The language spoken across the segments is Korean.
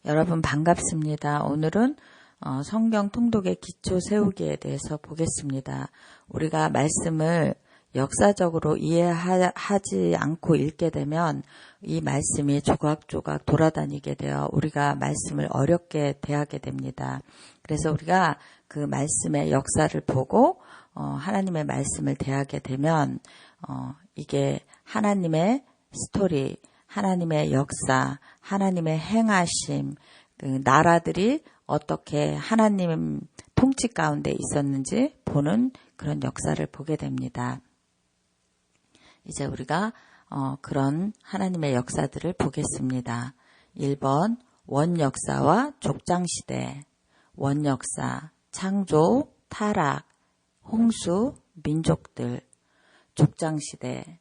여러분 반갑습니다. 오늘은 성경 통독의 기초 세우기에 대해서 보겠습니다. 우리가 말씀을 역사적으로 이해하지 않고 읽게 되면 이 말씀이 조각조각 돌아다니게 되어 우리가 말씀을 어렵게 대하게 됩니다. 그래서 우리가 그 말씀의 역사를 보고 하나님의 말씀을 대하게 되면 이게 하나님의 스토리, 하나님의 역사, 하나님의 행하심, 그 나라들이 어떻게 하나님 통치 가운데 있었는지 보는 그런 역사를 보게 됩니다. 이제 우리가 그런 하나님의 역사들을 보겠습니다. 1번 원역사와 족장시대. 원역사, 창조, 타락, 홍수, 민족들. 족장시대,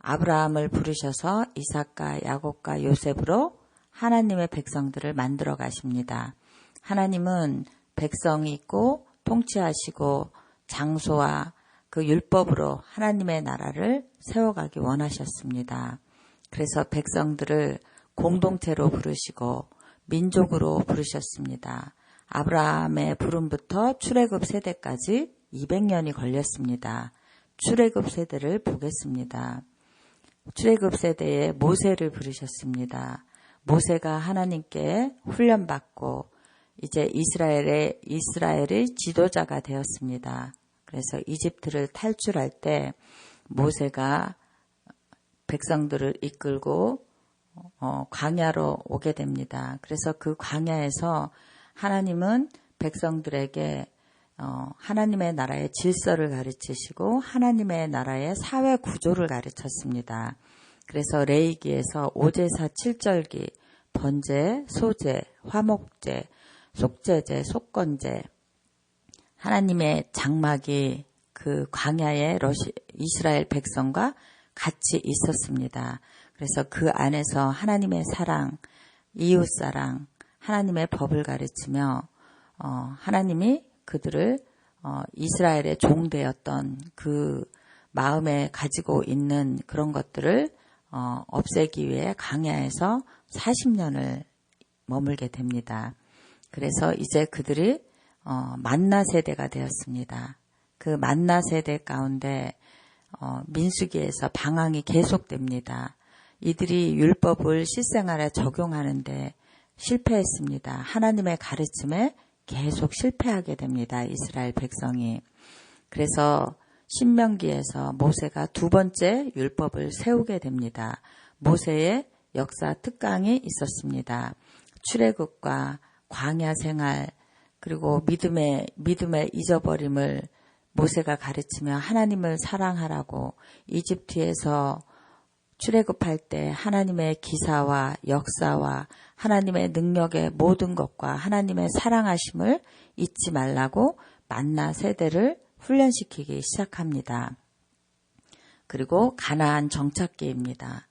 아브라함을 부르셔서 이삭과 야곱과 요셉으로 하나님의 백성들을 만들어 가십니다. 하나님은 백성이 있고 통치하시고 장소와 그 율법으로 하나님의 나라를 세워가기 원하셨습니다. 그래서 백성들을 공동체로 부르시고 민족으로 부르셨습니다. 아브라함의 부름부터 출애굽 세대까지 200년이 걸렸습니다. 출애굽 세대를 보겠습니다. 출애굽 세대에 모세를 부르셨습니다. 모세가 하나님께 훈련받고 이제 이스라엘의 지도자가 되었습니다. 그래서 이집트를 탈출할 때 모세가 백성들을 이끌고 광야로 오게 됩니다. 그래서 그 광야에서 하나님은 백성들에게 하나님의 나라의 질서를 가르치시고 하나님의 나라의 사회 구조를 가르쳤습니다. 그래서 레위기에서 5제사 7절기, 번제, 소제, 화목제, 속죄제, 속건제, 하나님의 장막이 그 광야의 이스라엘 백성과 같이 있었습니다. 그래서 그 안에서 하나님의 사랑, 이웃사랑, 하나님의 법을 가르치며 하나님이 그들을 이스라엘의 종되었던 그 마음에 가지고 있는 그런 것들을 없애기 위해 광야에서 40년을 머물게 됩니다. 그래서 이제 그들이 만나 세대가 되었습니다. 그 만나 세대 가운데 민수기에서 방황이 계속됩니다. 이들이 율법을 실생활에 적용하는데 실패했습니다. 하나님의 가르침에 계속 실패하게 됩니다. 이스라엘 백성이. 그래서 신명기에서 모세가 두 번째 율법을 세우게 됩니다. 모세의 역사 특강이 있었습니다. 출애굽과 광야 생활 그리고 믿음의 잊어버림을 모세가 가르치며 하나님을 사랑하라고 이집트에서 출애굽할 때 하나님의 기사와 역사와 하나님의 능력의 모든 것과 하나님의 사랑하심을 잊지 말라고 만나 세대를 훈련시키기 시작합니다. 그리고 가나안 정착기입니다.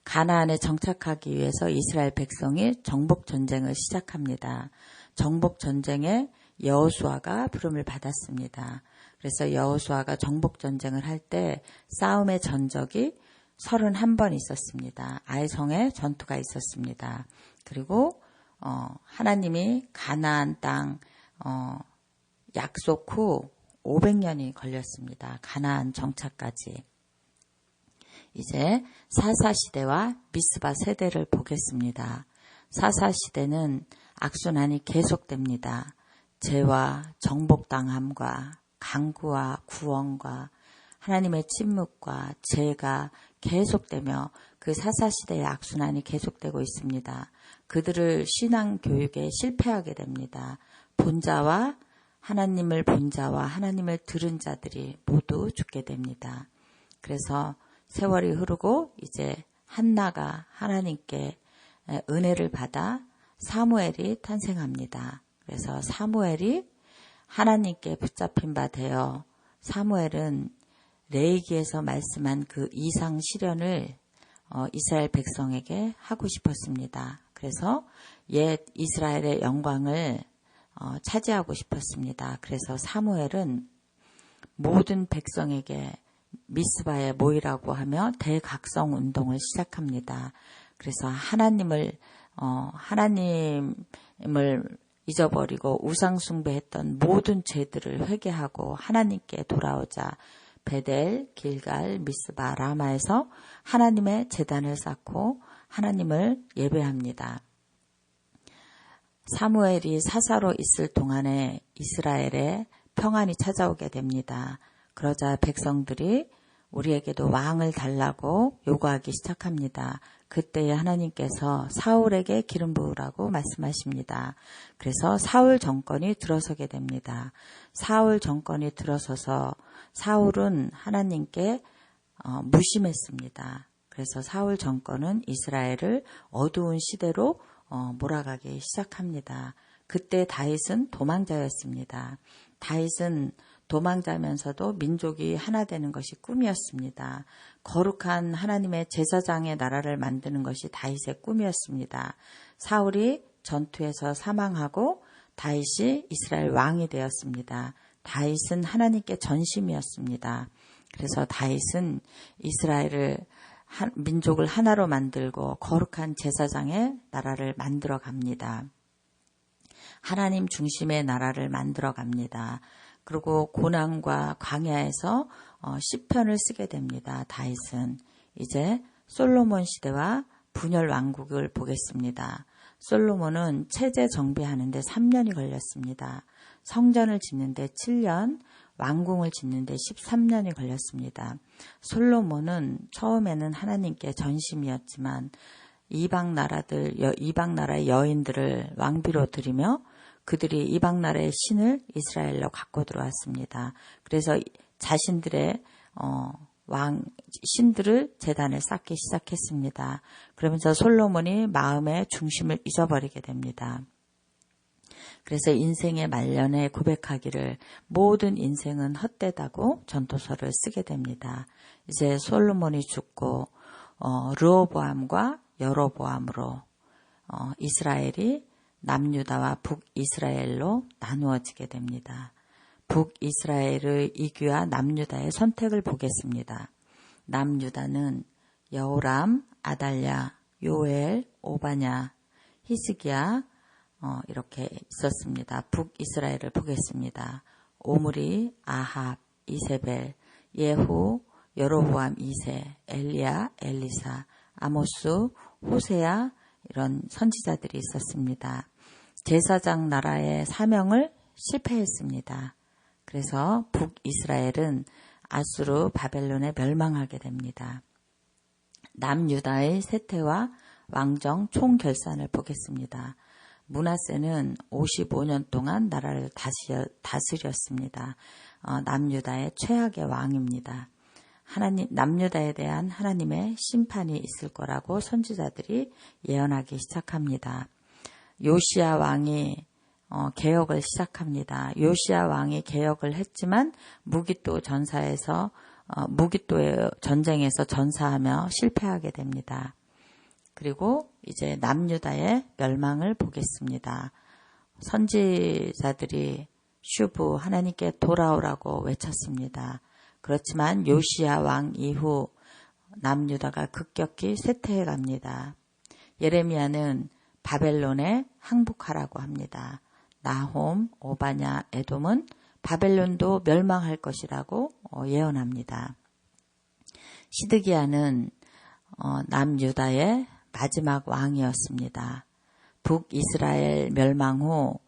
가나안에 정착하기 위해서 이스라엘 백성이 정복전쟁을 시작합니다. 정복전쟁에 여호수아가 부름을 받았습니다. 그래서 여호수아가 정복전쟁을 할 때 싸움의 전적이 31번 있었습니다. 아이성의 전투가 있었습니다. 그리고 하나님이 가나안 땅 약속 후 500년이 걸렸습니다. 가나안 정착까지. 이제 사사시대와 미스바 세대를 보겠습니다. 사사시대는 악순환이 계속됩니다. 죄와 정복당함과 강구와 구원과 하나님의 침묵과 죄가 계속되며 그 사사시대의 악순환이 계속되고 있습니다. 그들을 신앙교육에 실패하게 됩니다. 본자와 하나님을 본 자와 하나님을 들은 자들이 모두 죽게 됩니다. 그래서 세월이 흐르고 이제 한나가 하나님께 은혜를 받아 사무엘이 탄생합니다. 그래서 사무엘이 하나님께 붙잡힌 바 되어 사무엘은 레위기에서 말씀한 그 이상 시련을 이스라엘 백성에게 하고 싶었습니다. 그래서 옛 이스라엘의 영광을 차지하고 싶었습니다. 그래서 사무엘은 모든 백성에게 미스바에 모이라고 하며 대각성 운동을 시작합니다. 그래서 하나님을 하나님을 잊어버리고 우상 숭배했던 모든 죄들을 회개하고 하나님께 돌아오자 베델, 길갈, 미스바, 라마에서 하나님의 제단을 쌓고 하나님을 예배합니다. 사무엘이 사사로 있을 동안에 이스라엘에 평안이 찾아오게 됩니다. 그러자 백성들이 우리에게도 왕을 달라고 요구하기 시작합니다. 그때에 하나님께서 사울에게 기름 부으라고 말씀하십니다. 그래서 사울 정권이 들어서게 됩니다. 사울 정권이 들어서서 사울은 하나님께 무심했습니다. 그래서 사울 정권은 이스라엘을 어두운 시대로 몰아가기 시작합니다. 그때 다윗은 도망자였습니다. 다윗은 도망자면서도 민족이 하나 되는 것이 꿈이었습니다. 거룩한 하나님의 제사장의 나라를 만드는 것이 다윗의 꿈이었습니다. 사울이 전투에서 사망하고 다윗이 이스라엘 왕이 되었습니다. 다윗은 하나님께 전심이었습니다. 그래서 다윗은 이스라엘을 민족을 하나로 만들고 거룩한 제사장의 나라를 만들어 갑니다. 하나님 중심의 나라를 만들어 갑니다. 그리고 고난과 광야에서 시편을 쓰게 됩니다. 다윗은 이제 솔로몬 시대와 분열 왕국을 보겠습니다. 솔로몬은 체제 정비하는데 3년이 걸렸습니다. 성전을 짓는데 7년, 왕궁을 짓는데 13년이 걸렸습니다. 솔로몬은 처음에는 하나님께 전심이었지만 이방 나라의 여인들을 왕비로 들이며 그들이 이방 나라의 신을 이스라엘로 갖고 들어왔습니다. 그래서 자신들의 신들을 제단을 쌓기 시작했습니다. 그러면서 솔로몬이 마음의 중심을 잊어버리게 됩니다. 그래서 인생의 말년에 고백하기를 모든 인생은 헛되다고 전도서를 쓰게 됩니다. 이제 솔로몬이 죽고 르호보암과 여로보암으로 이스라엘이 남유다와 북이스라엘로 나누어지게 됩니다. 북이스라엘의 이규와 남유다의 선택을 보겠습니다. 남유다는 여호람, 아달랴, 요엘, 오바냐, 히스기야 이렇게 있었습니다. 북이스라엘을 보겠습니다. 오므리, 아합, 이세벨, 예후, 여로보암 2세, 엘리야, 엘리사, 아모스, 호세야 이런 선지자들이 있었습니다. 제사장 나라의 사명을 실패했습니다. 그래서 북이스라엘은 아수르 바벨론에 멸망하게 됩니다. 남유다의 세태와 왕정 총결산을 보겠습니다. 므낫세는 55년 동안 나라를 다스렸습니다. 남유다의 최악의 왕입니다. 남유다에 대한 하나님의 심판이 있을 거라고 선지자들이 예언하기 시작합니다. 요시야 왕이 개혁을 시작합니다. 요시야 왕이 개혁을 했지만 무기또 무기또의 전쟁에서 전사하며 실패하게 됩니다. 그리고 이제 남유다의 멸망을 보겠습니다. 선지자들이 슈브 하나님께 돌아오라고 외쳤습니다. 그렇지만 요시야 왕 이후 남유다가 급격히 쇠퇴해 갑니다. 예레미야는 바벨론에 항복하라고 합니다. 나홈, 오바냐, 에돔은 바벨론도 멸망할 것이라고 예언합니다. 시드기야는 남유다의 마지막 왕이었습니다. 북이스라엘 멸망 후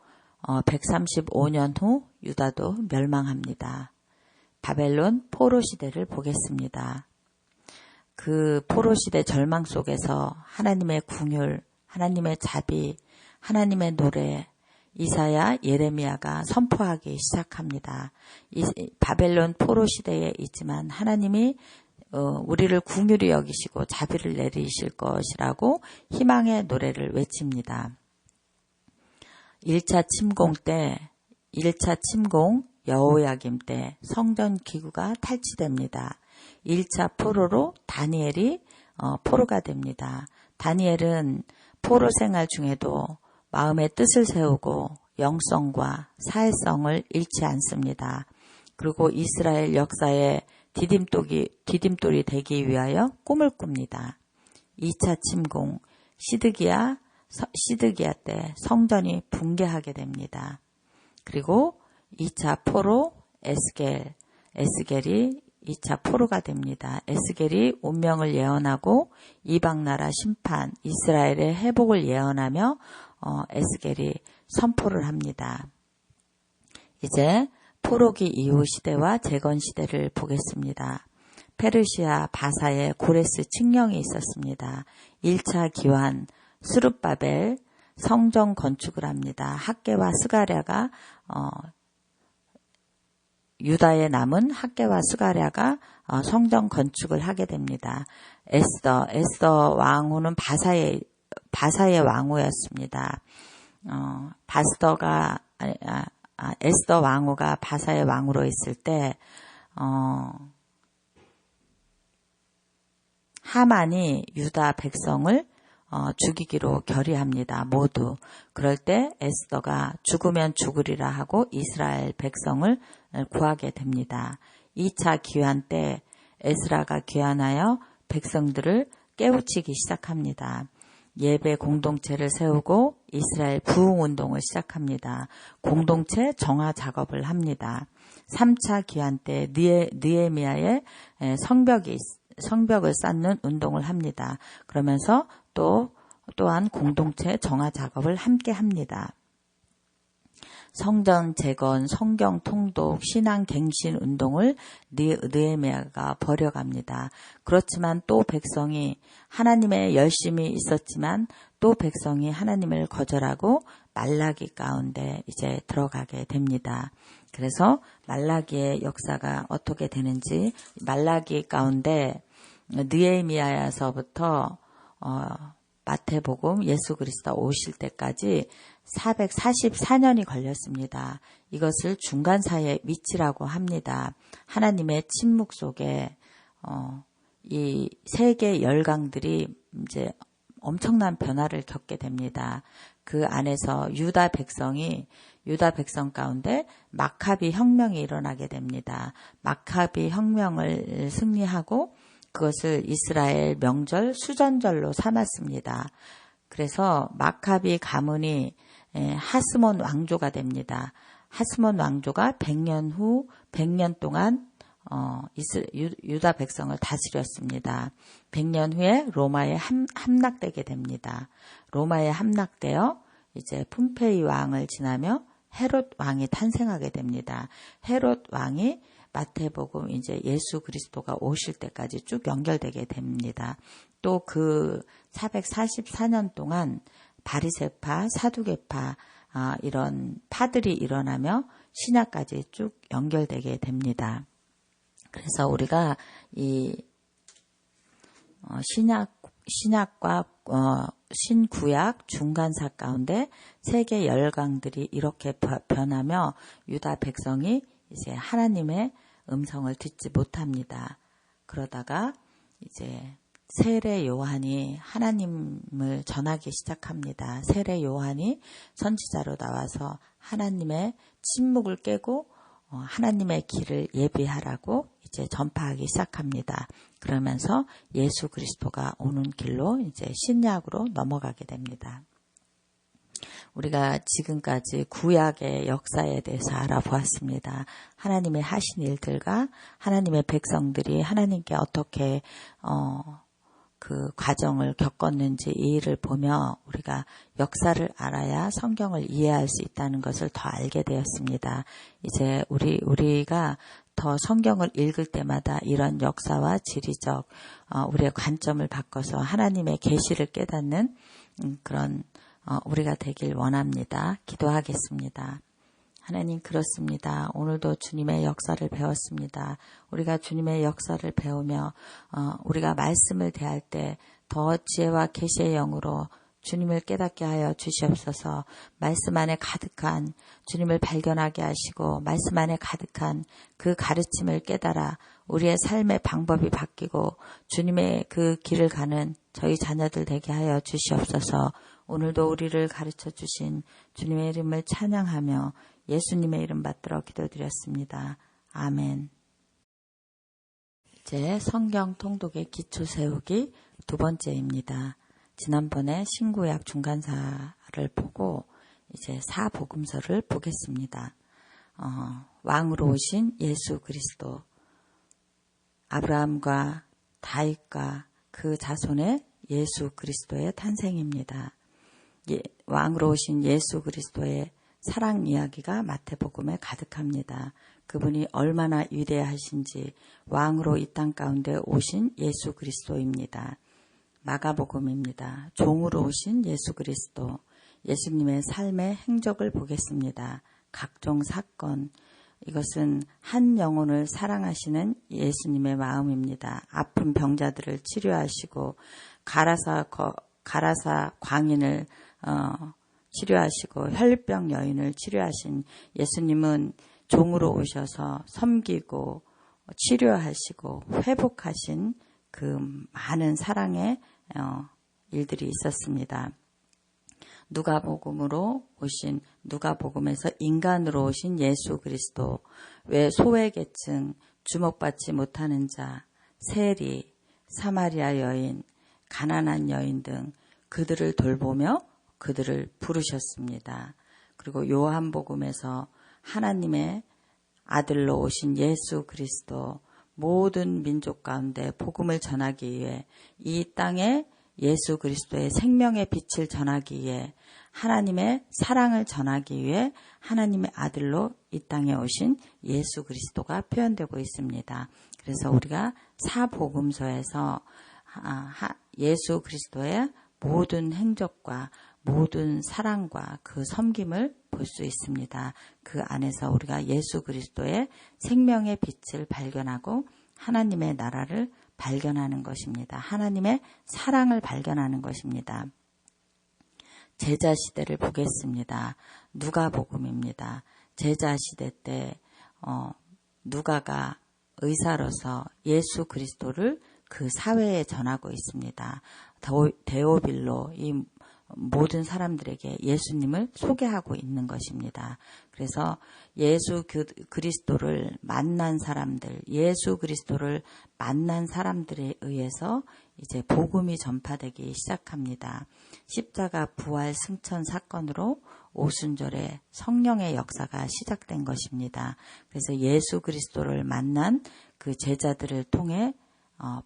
135년 후 유다도 멸망합니다. 바벨론 포로 시대를 보겠습니다. 그 포로 시대 절망 속에서 하나님의 궁율, 하나님의 자비, 하나님의 노래, 이사야, 예레미야가 선포하기 시작합니다. 바벨론 포로 시대에 있지만 하나님이 우리를 궁휼히 여기시고 자비를 내리실 것이라고 희망의 노래를 외칩니다. 1차 침공 여호야김 때 성전 기구가 탈취됩니다. 1차 포로로 다니엘이 포로가 됩니다. 다니엘은 포로 생활 중에도 마음의 뜻을 세우고 영성과 사회성을 잃지 않습니다. 그리고 이스라엘 역사에 디딤돌이 되기 위하여 꿈을 꿉니다. 2차 침공, 시드기야 시드기야 때 성전이 붕괴하게 됩니다. 그리고 2차 포로 에스겔이 2차 포로가 됩니다. 에스겔이 운명을 예언하고 이방나라 심판, 이스라엘의 회복을 예언하며 에스겔이 선포를 합니다. 이제 포로기 이후 시대와 재건 시대를 보겠습니다. 페르시아 바사에 고레스 칙령이 있었습니다. 1차 기환 스룹바벨 성전 건축을 합니다. 학개와 스가랴가 유다에 남은 학개와 스가랴가 성전 건축을 하게 됩니다. 에스더 왕후는 바사의 왕후였습니다. 에스더 왕후가 바사의 왕후로 있을 때 하만이 유다 백성을 죽이기로 결의합니다. 모두. 그럴 때 에스더가 죽으면 죽으리라 하고 이스라엘 백성을 구하게 됩니다. 2차 귀환 때 에스라가 귀환하여 백성들을 깨우치기 시작합니다. 예배 공동체를 세우고 이스라엘 부흥운동을 시작합니다. 공동체 정화 작업을 합니다. 3차 귀환 때 느헤미야의 성벽을 쌓는 운동을 합니다. 그러면서 또한 공동체 정화 작업을 함께 합니다. 성전 재건, 성경 통독, 신앙 갱신 운동을 느헤미야가 벌여갑니다. 그렇지만 또 백성이 하나님의 열심이 있었지만 또 백성이 하나님을 거절하고 말라기 가운데 이제 들어가게 됩니다. 그래서 말라기의 역사가 어떻게 되는지 말라기 가운데 느헤미야에서부터 마태복음 예수 그리스도 오실 때까지 444년이 걸렸습니다. 이것을 중간사의 위치라고 합니다. 하나님의 침묵 속에 이 세계 열강들이 이제 엄청난 변화를 겪게 됩니다. 그 안에서 유다 백성 가운데 마카비 혁명이 일어나게 됩니다. 마카비 혁명을 승리하고 그것을 이스라엘 명절 수전절로 삼았습니다. 그래서 마카비 가문이 하스몬 왕조가 됩니다. 하스몬 왕조가 100년 동안 유다 백성을 다스렸습니다. 100년 후에 로마에 함락되게 됩니다. 로마에 함락되어 이제 폼페이 왕을 지나며 헤롯 왕이 탄생하게 됩니다. 헤롯 왕이 마태복음 이제 예수 그리스도가 오실 때까지 쭉 연결되게 됩니다. 또 그 444년 동안 바리새파, 사두개파 이런 파들이 일어나며 신약까지 쭉 연결되게 됩니다. 그래서 우리가 이 신약과 신구약 중간사 가운데 세계 열강들이 이렇게 변하며 유다 백성이 이제 하나님의 음성을 듣지 못합니다. 그러다가 이제 세례 요한이 하나님을 전하기 시작합니다. 세례 요한이 선지자로 나와서 하나님의 침묵을 깨고 하나님의 길을 예비하라고 이제 전파하기 시작합니다. 그러면서 예수 그리스도가 오는 길로 이제 신약으로 넘어가게 됩니다. 우리가 지금까지 구약의 역사에 대해서 알아보았습니다. 하나님의 하신 일들과 하나님의 백성들이 하나님께 어떻게 그 과정을 겪었는지 이 일을 보며 우리가 역사를 알아야 성경을 이해할 수 있다는 것을 더 알게 되었습니다. 이제 우리가 더 성경을 읽을 때마다 이런 역사와 지리적 우리의 관점을 바꿔서 하나님의 계시를 깨닫는 그런 우리가 되길 원합니다. 기도하겠습니다. 하나님 그렇습니다. 오늘도 주님의 역사를 배웠습니다. 우리가 주님의 역사를 배우며 우리가 말씀을 대할 때 더 지혜와 계시의 영으로 주님을 깨닫게 하여 주시옵소서. 말씀 안에 가득한 주님을 발견하게 하시고 말씀 안에 가득한 그 가르침을 깨달아 우리의 삶의 방법이 바뀌고 주님의 그 길을 가는 저희 자녀들 되게 하여 주시옵소서. 오늘도 우리를 가르쳐 주신 주님의 이름을 찬양하며 예수님의 이름 받들어 기도드렸습니다. 아멘. 이제 성경 통독의 기초 세우기 두 번째입니다. 지난번에 신구약 중간사를 보고 이제 사복음서를 보겠습니다. 왕으로 오신 예수 그리스도, 아브라함과 다윗과 그 자손의 예수 그리스도의 탄생입니다. 왕으로 오신 예수 그리스도의 사랑 이야기가 마태복음에 가득합니다. 그분이 얼마나 위대하신지 왕으로 이 땅 가운데 오신 예수 그리스도입니다. 마가복음입니다. 종으로 오신 예수 그리스도, 예수님의 삶의 행적을 보겠습니다. 각종 사건, 이것은 한 영혼을 사랑하시는 예수님의 마음입니다. 아픈 병자들을 치료하시고 가라사 광인을 치료하시고 혈병 여인을 치료하신 예수님은 종으로 오셔서 섬기고 치료하시고 회복하신 그 많은 사랑의 일들이 있었습니다. 누가복음에서 인간으로 오신 예수 그리스도, 왜 소외계층, 주목받지 못하는 자, 세리, 사마리아 여인, 가난한 여인 등 그들을 돌보며 그들을 부르셨습니다. 그리고 요한복음에서 하나님의 아들로 오신 예수 그리스도, 모든 민족 가운데 복음을 전하기 위해 이 땅에 예수 그리스도의 생명의 빛을 전하기 위해 하나님의 사랑을 전하기 위해 하나님의 아들로 이 땅에 오신 예수 그리스도가 표현되고 있습니다. 그래서 우리가 사복음서에서 예수 그리스도의 모든 행적과 모든 사랑과 그 섬김을 볼 수 있습니다. 그 안에서 우리가 예수 그리스도의 생명의 빛을 발견하고 하나님의 나라를 발견하는 것입니다. 하나님의 사랑을 발견하는 것입니다. 제자 시대를 보겠습니다. 누가복음입니다. 제자 시대 때 누가가 의사로서 예수 그리스도를 그 사회에 전하고 있습니다. 데오빌로, 이 모든 사람들에게 예수님을 소개하고 있는 것입니다. 그래서 예수 그리스도를 만난 사람들, 예수 그리스도를 만난 사람들에 의해서 이제 복음이 전파되기 시작합니다. 십자가 부활 승천 사건으로 오순절에 성령의 역사가 시작된 것입니다. 그래서 예수 그리스도를 만난 그 제자들을 통해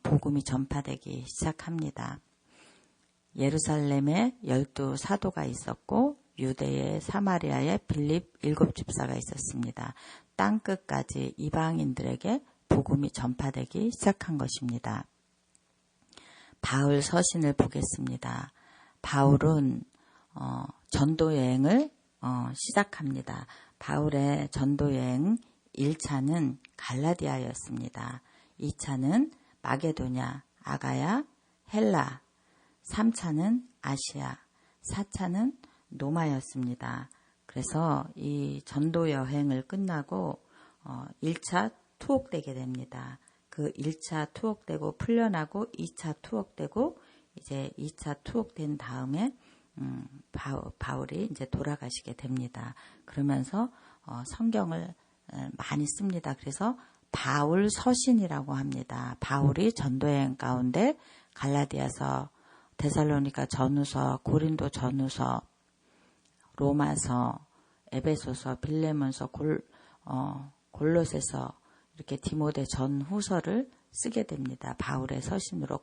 복음이 전파되기 시작합니다. 예루살렘에 12 사도가 있었고 유대에 사마리아에 빌립 7 집사가 있었습니다. 땅끝까지 이방인들에게 복음이 전파되기 시작한 것입니다. 바울 서신을 보겠습니다. 바울은 전도 여행을 시작합니다. 바울의 전도 여행 1차는 갈라디아였습니다. 2차는 마게도냐, 아가야, 헬라, 3차는 아시아, 4차는 노마였습니다. 그래서 이 전도 여행을 끝나고 1차 투옥되게 됩니다. 그 1차 투옥되고 풀려나고 2차 투옥되고 이제 2차 투옥된 다음에 바울이 이제 돌아가시게 됩니다. 그러면서 성경을 많이 씁니다. 그래서 바울 서신이라고 합니다. 바울이 전도여행 가운데 갈라디아서, 데살로니가 전후서, 고린도 전후서, 로마서, 에베소서, 빌레몬서, 골로새서, 이렇게 디모데 전후서를 쓰게 됩니다. 바울의 서신으로.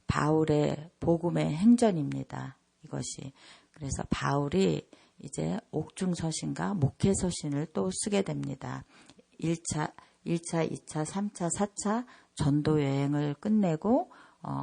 바울의 복음의 행전입니다. 이것이. 그래서 바울이 이제 옥중서신과 목회서신을 또 쓰게 됩니다. 1차, 2차, 3차, 4차 전도여행을 끝내고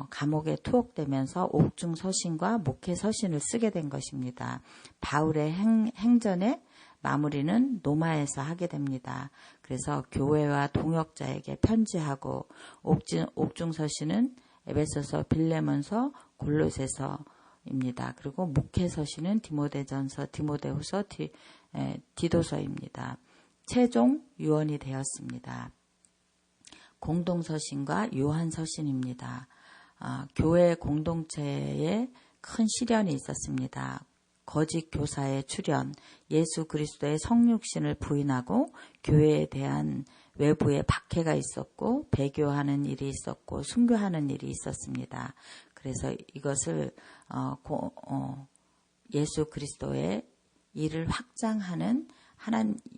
감옥에 투옥되면서 옥중서신과 목회서신을 쓰게 된 것입니다. 바울의 행전의 마무리는 노마에서 하게 됩니다. 그래서 교회와 동역자에게 편지하고 옥중서신은 에베소서, 빌레몬서, 골로새서입니다. 그리고 목회서신은 디모데전서, 디모데후서, 디도서입니다. 최종 유언이 되었습니다. 공동서신과 요한서신입니다. 교회 공동체에 큰 시련이 있었습니다. 거짓 교사의 출현, 예수 그리스도의 성육신을 부인하고 교회에 대한 외부의 박해가 있었고 배교하는 일이 있었고 순교하는 일이 있었습니다. 그래서 이것을 예수 그리스도의 일을 확장하는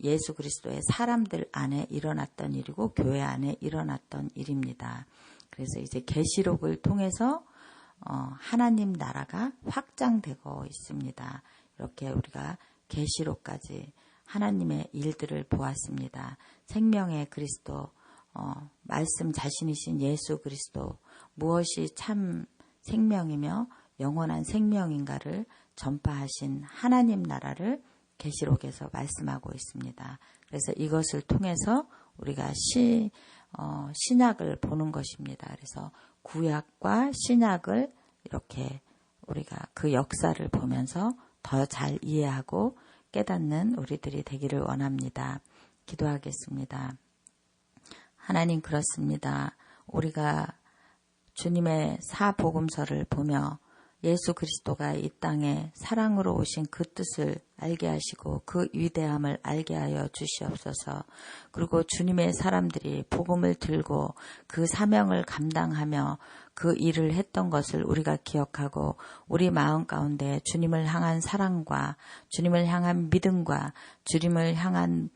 예수 그리스도의 사람들 안에 일어났던 일이고 교회 안에 일어났던 일입니다. 그래서 이제 계시록을 통해서 하나님 나라가 확장되고 있습니다. 이렇게 우리가 계시록까지 하나님의 일들을 보았습니다. 생명의 그리스도, 말씀 자신이신 예수 그리스도, 무엇이 참 생명이며 영원한 생명인가를 전파하신 하나님 나라를 계시록에서 말씀하고 있습니다. 그래서 이것을 통해서 우리가 신약을 보는 것입니다. 그래서 구약과 신약을 이렇게 우리가 그 역사를 보면서 더 잘 이해하고 깨닫는 우리들이 되기를 원합니다. 기도하겠습니다. 하나님, 그렇습니다. 우리가 주님의 사복음서를 보며 예수 그리스도가 이 땅에 사랑으로 오신 그 뜻을 알게 하시고 그 위대함을 알게 하여 주시옵소서. 그리고 주님의 사람들이 복음을 들고 그 사명을 감당하며 그 일을 했던 것을 우리가 기억하고 우리 마음 가운데 주님을 향한 사랑과 주님을 향한 믿음과 주님을 향한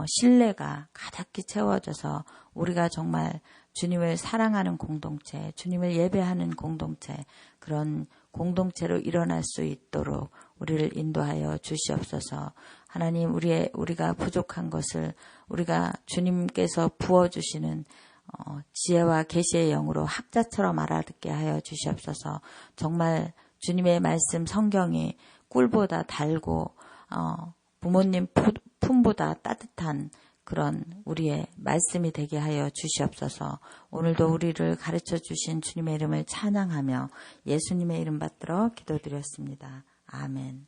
신뢰가 가득히 채워져서 우리가 정말 주님을 사랑하는 공동체, 주님을 예배하는 공동체, 그런 공동체로 일어날 수 있도록 우리를 인도하여 주시옵소서. 하나님, 우리가 부족한 것을 우리가 주님께서 부어주시는 지혜와 계시의 영으로 학자처럼 알아듣게 하여 주시옵소서. 정말 주님의 말씀 성경이 꿀보다 달고 부모님 품보다 따뜻한 그런 우리의 말씀이 되게 하여 주시옵소서. 오늘도 우리를 가르쳐 주신 주님의 이름을 찬양하며 예수님의 이름 받들어 기도드렸습니다. 아멘.